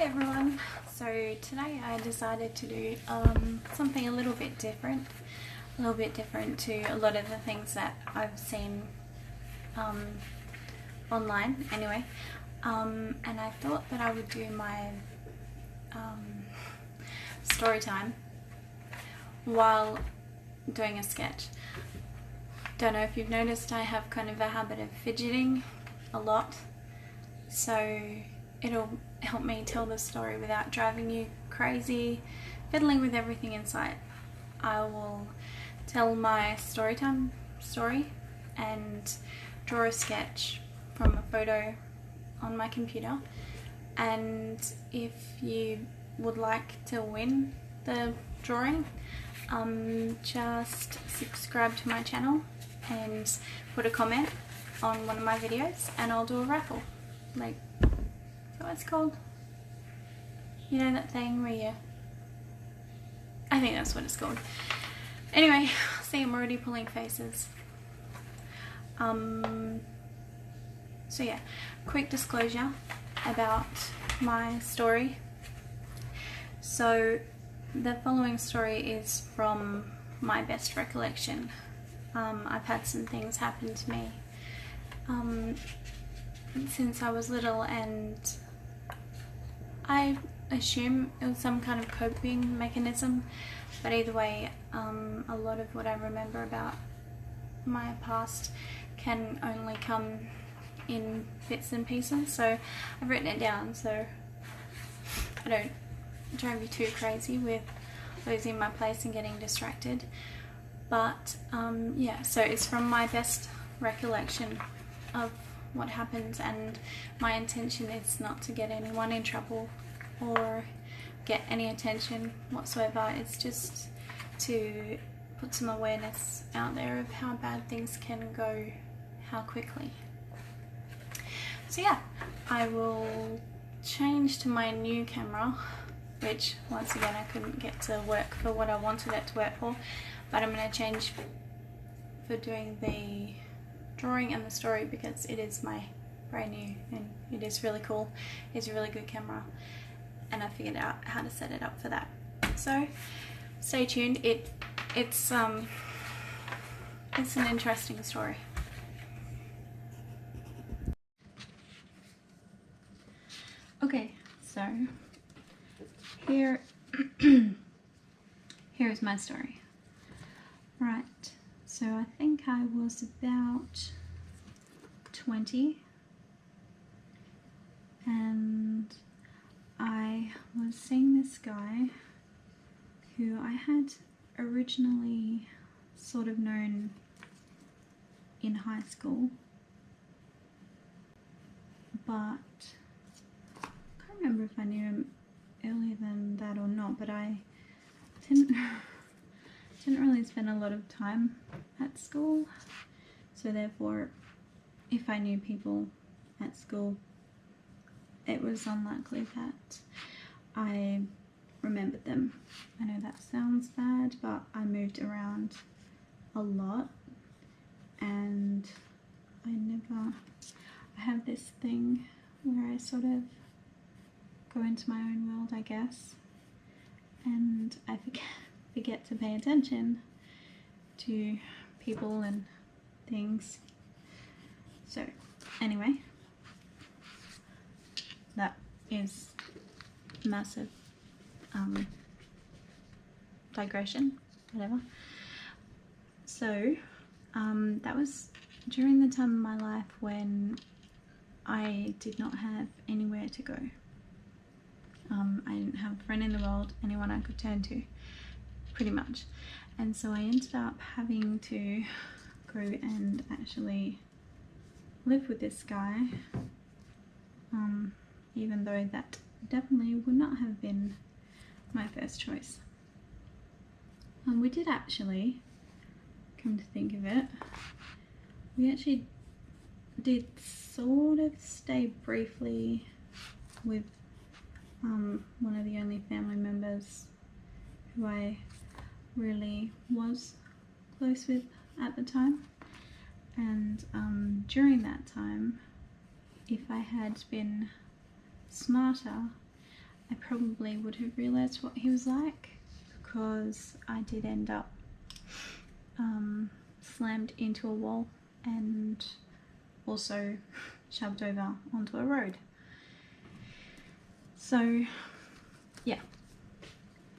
everyone. So today I decided to do something a little bit different to a lot of the things that I've seen online anyway, and I thought that I would do my story time while doing a sketch. Don't know if you've noticed, I have kind of a habit of fidgeting a lot, so it'll help me tell the story without driving you crazy, fiddling with everything in sight. I will tell my story time story and draw a sketch from a photo on my computer, and if you would like to win the drawing, just subscribe to my channel and put a comment on one of my videos and I'll do a raffle. Like, is that what it's called? You know that thing where you... I think that's what it's called. Anyway, see, I'm already pulling faces. So yeah, quick disclosure about my story. So the following story is from my best recollection. I've had some things happen to me since I was little, and I assume it was some kind of coping mechanism, but either way, a lot of what I remember about my past can only come in bits and pieces, so I've written it down so I don't drive you too crazy with losing my place and getting distracted. But yeah, so it's from my best recollection of what happens, and my intention is not to get anyone in trouble or get any attention whatsoever. It's just to put some awareness out there of how bad things can go, how quickly. So yeah, I will change to my new camera, which once again I couldn't get to work for what I wanted it to work for, but I'm going to change for doing the drawing and the story because it is my brand new and it is really cool. It's a really good camera and I figured out how to set it up for that. So stay tuned. It's an interesting story. Okay, so here is my story. Right, so I think I was about 20 and I was seeing this guy who I had originally sort of known in high school, but I can't remember if I knew him earlier than that or not, but I didn't really spend a lot of time at school, so therefore if I knew people at school, it was unlikely that I remembered them. I know that sounds bad, but I moved around a lot and I have this thing where I sort of go into my own world, I guess, and I forget to pay attention to people and things. So anyway, that is massive digression, whatever. So that was during the time of my life when I did not have anywhere to go. I didn't have a friend in the world, anyone I could turn to, pretty much. And so I ended up having to go and actually live with this guy, even though that definitely would not have been my first choice. We did actually, come to think of it, we actually did sort of stay briefly with one of the only family members who I really was close with at the time. And during that time, if I had been smarter, I probably would have realised what he was like, because I did end up slammed into a wall and also shoved over onto a road. So yeah,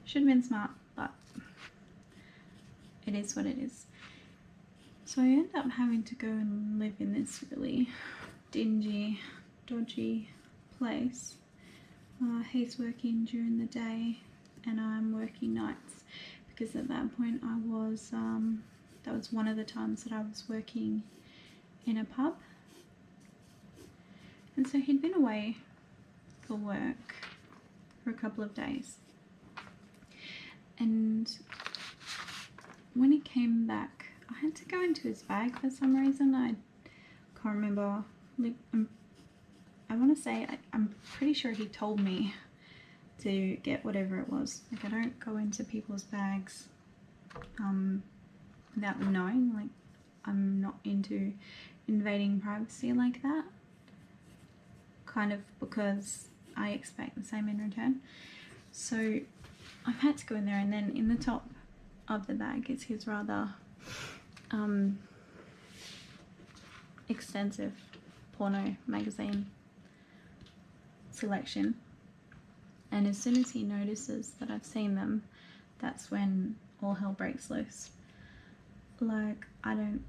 should have been smart, but it is what it is. So I end up having to go and live in this really dingy, dodgy place. He's working during the day and I'm working nights, because at that point I was, that was one of the times that I was working in a pub. And so he'd been away for work for a couple of days. And when he came back, I had to go into his bag for some reason. I can't remember. Like, I want to say, I'm pretty sure he told me to get whatever it was. Like, I don't go into people's bags without them knowing. Like, I'm not into invading privacy like that. Kind of because I expect the same in return. So I've had to go in there, and then in the top of the bag is his rather extensive porno magazine selection. And as soon as he notices that I've seen them, that's when all hell breaks loose. Like, I don't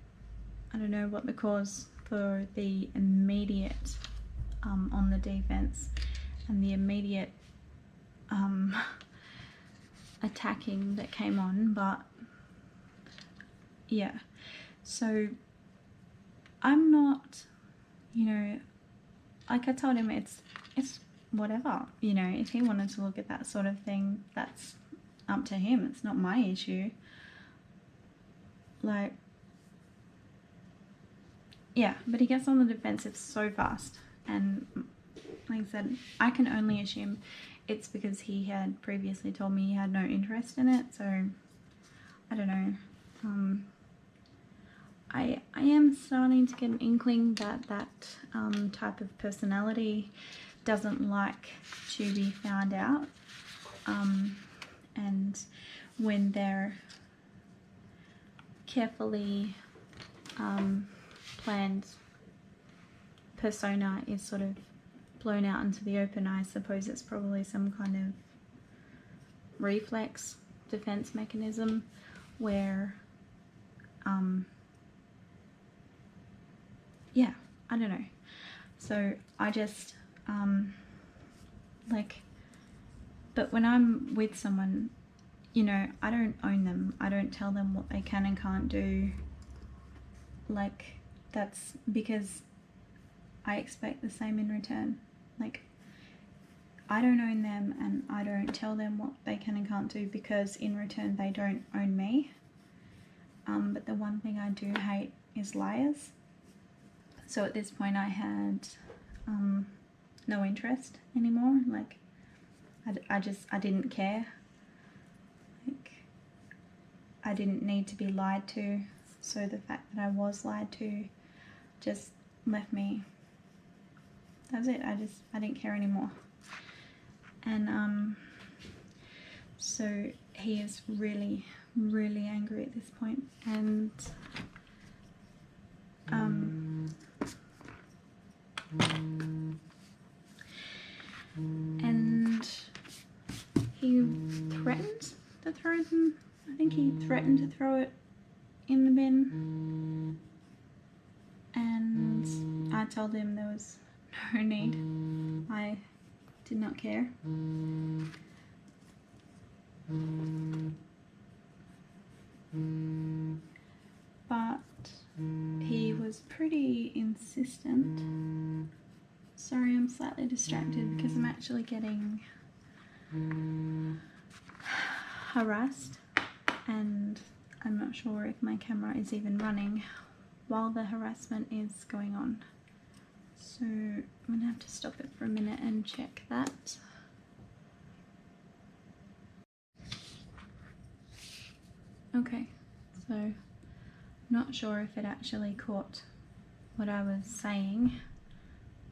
know what the cause for the immediate on the defense and the immediate attacking that came on, but yeah. So I'm not, you know, like I told him, it's whatever, you know, if he wanted to look at that sort of thing, that's up to him. It's not my issue. Like, yeah, but he gets on the defensive so fast, and like I said, I can only assume it's because he had previously told me he had no interest in it. So I don't know. I am starting to get an inkling that type of personality doesn't like to be found out, and when their carefully planned persona is sort of blown out into the open, I suppose it's probably some kind of reflex defense mechanism where yeah, I don't know. So I just like, but when I'm with someone, you know, I don't own them. I don't tell them what they can and can't do. Like, that's because I expect the same in return. Like, I don't own them and I don't tell them what they can and can't do, because in return they don't own me. But the one thing I do hate is liars. So at this point I had no interest anymore. Like, I didn't care. Like, I didn't need to be lied to. So the fact that I was lied to just left me. That's it. I didn't care anymore. And so he is really, really angry at this point, and he threatened to throw them. I think he threatened to throw it in the bin, and I told him there was no need. I did not care. But he was pretty insistent. Sorry, I'm slightly distracted because I'm actually getting harassed, and I'm not sure if my camera is even running while the harassment is going on. So I'm gonna have to stop it for a minute and check that. Okay, so I'm not sure if it actually caught what I was saying,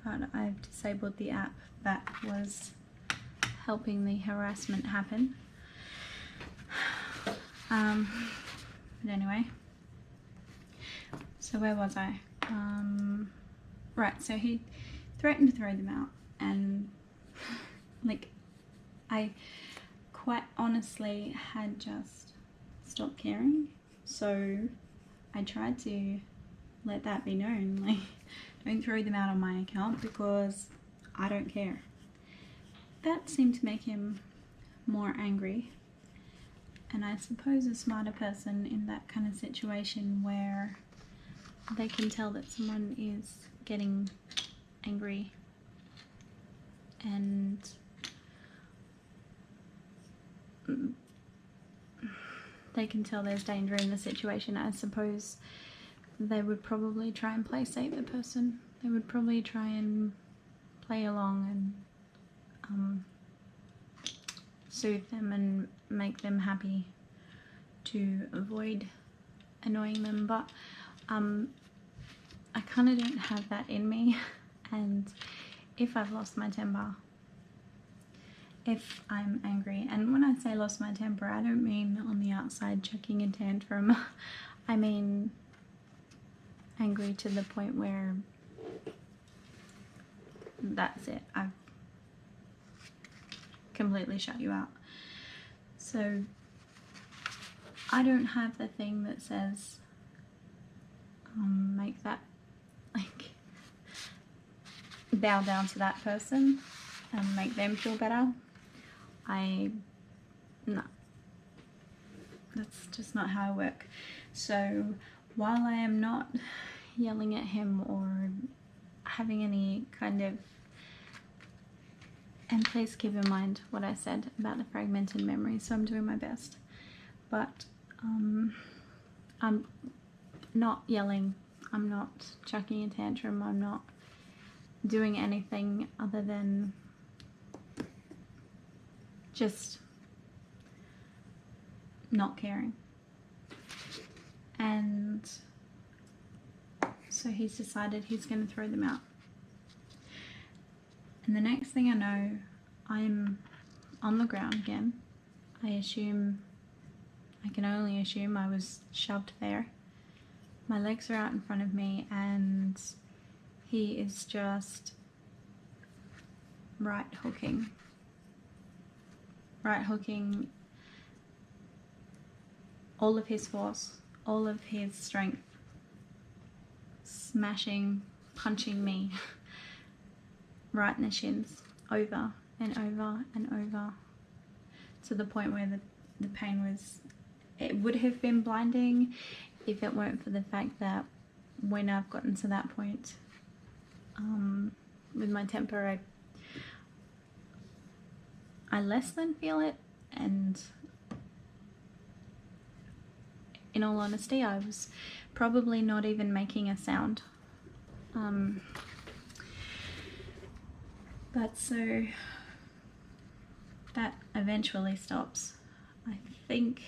but I've disabled the app that was helping the harassment happen. But anyway, so where was I? Right, so he threatened to throw them out, and like I quite honestly had just stopped caring. So I tried to let that be known, like, don't throw them out on my account because I don't care. That seemed to make him more angry, and I suppose a smarter person in that kind of situation where they can tell that someone is getting angry and they can tell there's danger in the situation. I suppose they would probably try and placate the person. They would probably try and play along and soothe them and make them happy to avoid annoying them. But I kind of don't have that in me, and if I've lost my temper, if I'm angry, and when I say lost my temper, I don't mean on the outside chucking a tantrum. I mean angry to the point where that's it, I've completely shut you out. So I don't have the thing that says make that, like, bow down to that person and make them feel better. No, that's just not how I work. So while I am not yelling at him or having any kind of, and please keep in mind what I said about the fragmented memory, so I'm doing my best, but I'm not yelling, I'm not chucking a tantrum, I'm not doing anything other than just not caring. And so he's decided he's going to throw them out. And the next thing I know, I'm on the ground again. I can only assume I was shoved there. My legs are out in front of me and he is just right hooking all of his force, all of his strength, smashing, punching me right in the shins, over and over and over, to the point where the pain was, it would have been blinding if it weren't for the fact that when I've gotten to that point with my temper, I less than feel it, and in all honesty I was probably not even making a sound. But so that eventually stops. I think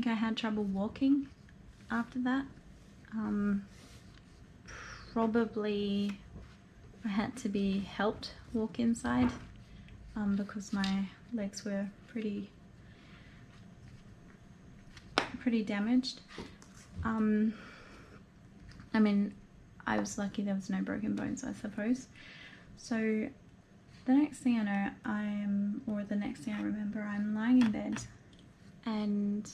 I had trouble walking after that. Probably I had to be helped walk inside because my legs were pretty damaged. I mean, I was lucky there was no broken bones, I suppose. So the next thing I know, the next thing I remember, I'm lying in bed and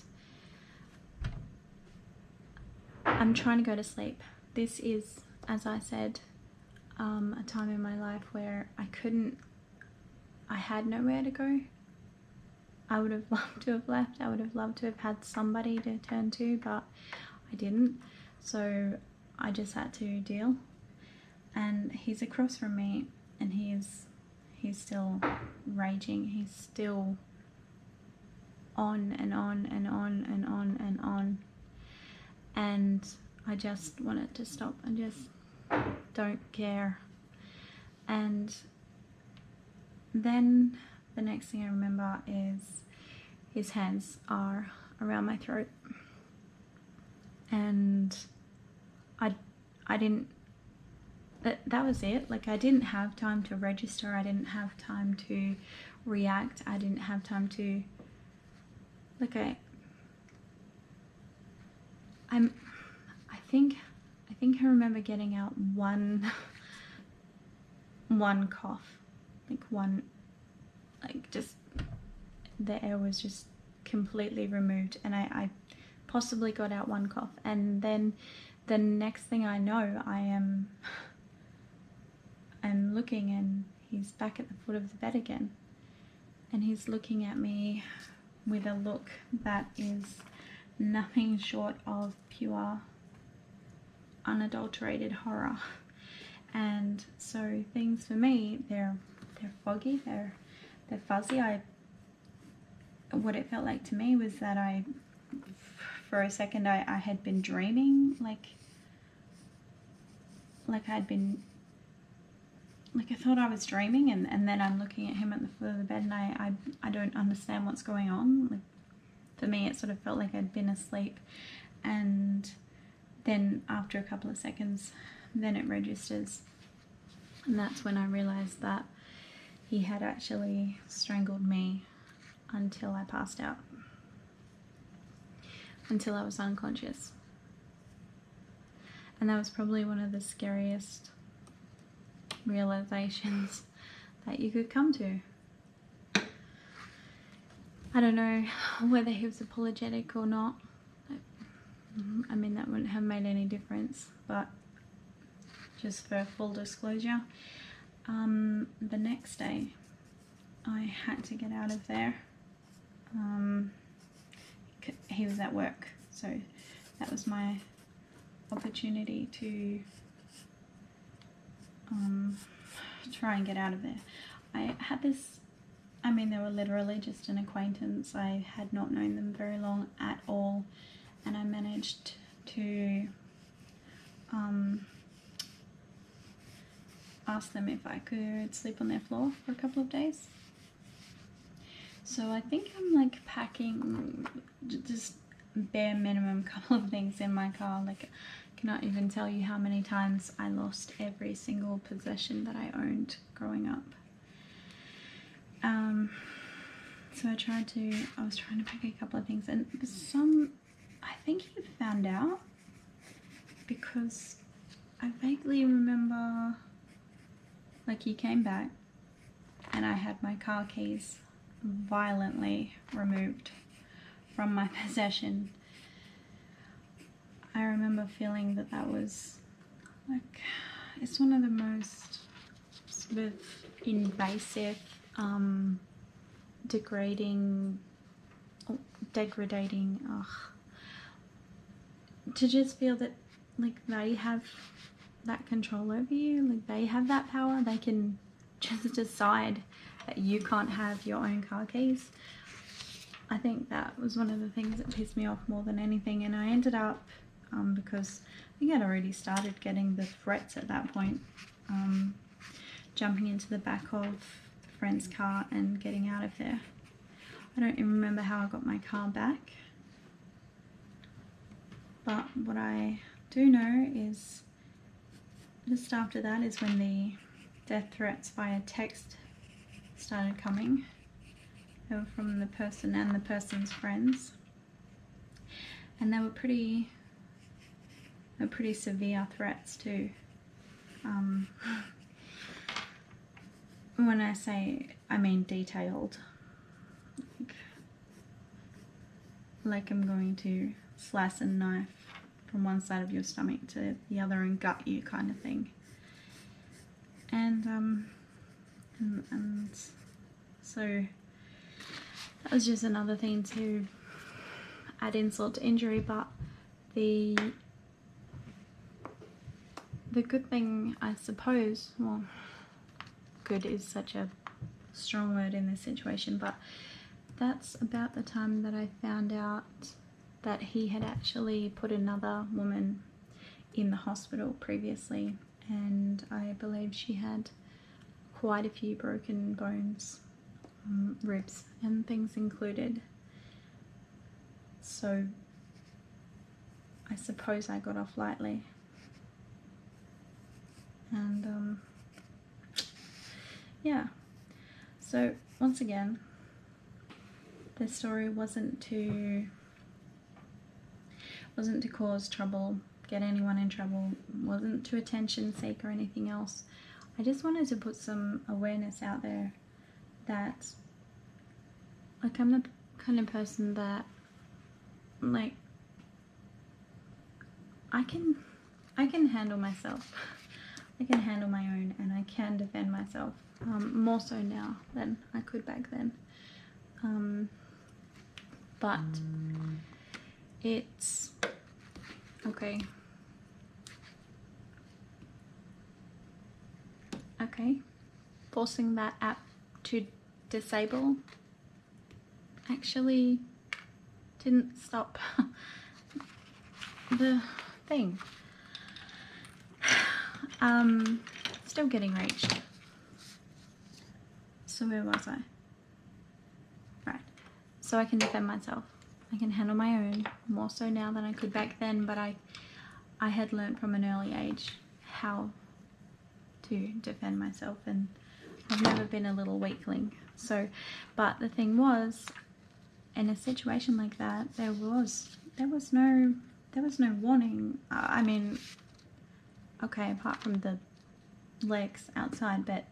I'm trying to go to sleep. This is, as I said, a time in my life where I had nowhere to go. I would have loved to have left. I would have loved to have had somebody to turn to, but I didn't. So I just had to deal. And he's across from me and he's still raging. He's still on and on and on and on and on. And I just want it to stop. I just don't care. And then the next thing I remember is his hands are around my throat, and I didn't that was it. Like, I didn't have time to register, I didn't have time to react, I didn't have time to, like, I think I remember getting out one cough, like one, like just the air was just completely removed, and I possibly got out one cough, and then the next thing I know, I'm looking, and he's back at the foot of the bed again, and he's looking at me with a look that is nothing short of pure unadulterated horror. And so things for me, they're foggy, they're fuzzy. What it felt like to me was that for a second I had been dreaming, like I'd been, like I thought I was dreaming, and then I'm looking at him at the foot of the bed, and I don't understand what's going on. Like, for me it sort of felt like I'd been asleep, and then after a couple of seconds, then it registers, and that's when I realized that he had actually strangled me until I passed out, until I was unconscious. And that was probably one of the scariest realizations that you could come to. I don't know whether he was apologetic or not. I mean, that wouldn't have made any difference, but just for full disclosure, the next day I had to get out of there. He was at work, so that was my opportunity to try and get out of there. I had this, I mean, they were literally just an acquaintance. I had not known them very long at all, and I managed to ask them if I could sleep on their floor for a couple of days. So I think I'm like packing just bare minimum couple of things in my car. Like, I cannot even tell you how many times I lost every single possession that I owned growing up. So I was trying to pack a couple of things, and I think he found out, because I vaguely remember, like, he came back and I had my car keys violently removed from my possession. I remember feeling that was like, it's one of the most sort of invasive, degrading, to just feel that, like, they have that control over you, like they have that power, they can just decide that you can't have your own car keys. I think that was one of the things that pissed me off more than anything, and I ended up, because I think I'd already started getting the threats at that point, jumping into the back of a friend's car and getting out of there. I don't even remember how I got my car back, but what I do know is just after that is when the death threats via text started coming. They were from the person and the person's friends, and they were pretty severe threats too. When I say, I mean detailed. Like I'm going to slice a knife from one side of your stomach to the other and gut you, kind of thing. And so that was just another thing to add insult to injury. But the good thing, I suppose, well, good is such a strong word in this situation, but that's about the time that I found out that he had actually put another woman in the hospital previously, and I believe she had quite a few broken bones, ribs and things included. So I suppose I got off lightly. And yeah, so once again, this story wasn't to cause trouble, get anyone in trouble, wasn't to attention seek or anything else. I just wanted to put some awareness out there that, like, I'm the kind of person that, like, I can handle myself. I can handle my own, and I can defend myself, more so now than I could back then. But it's okay. Forcing that app to disable actually didn't stop the thing. Still getting reached. So where was I? Right. So I can defend myself. I can handle my own, more so now than I could back then, but I had learned from an early age how to defend myself, and I've never been a little weakling. So, but the thing was, in a situation like that, there was no warning. I mean, okay, apart from the legs outside, but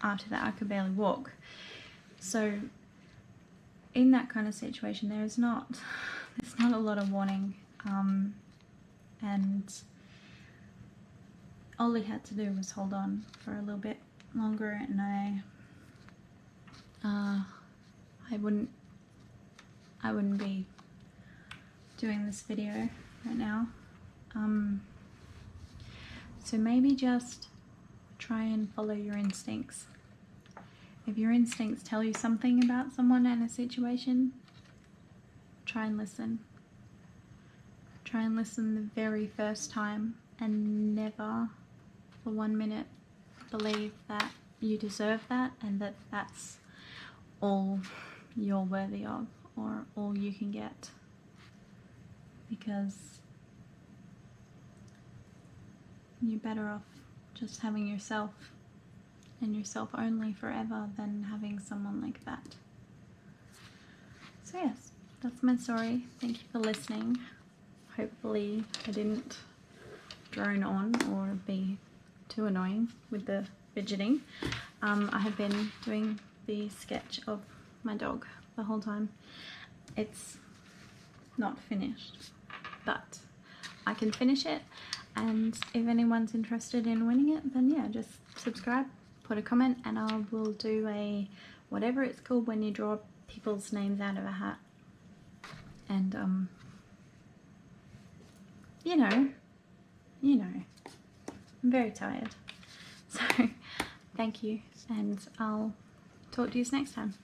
after that I could barely walk. So in that kind of situation, there's not a lot of warning, and all he had to do was hold on for a little bit longer, and I wouldn't be doing this video right now. So maybe just try and follow your instincts. If your instincts tell you something about someone and a situation, try and listen. Try and listen the very first time, and never for 1 minute believe that you deserve that and that that's all you're worthy of or all you can get, because you're better off just having yourself and yourself only forever than having someone like that. So yes, that's my story. Thank you for listening. Hopefully I didn't drone on or be too annoying with the fidgeting. I have been doing the sketch of my dog the whole time. It's not finished, but I can finish it, and if anyone's interested in winning it, then yeah, just subscribe, put a comment, and I will do a whatever it's called when you draw people's names out of a hat. And you know, I'm very tired. So thank you, and I'll talk to you next time.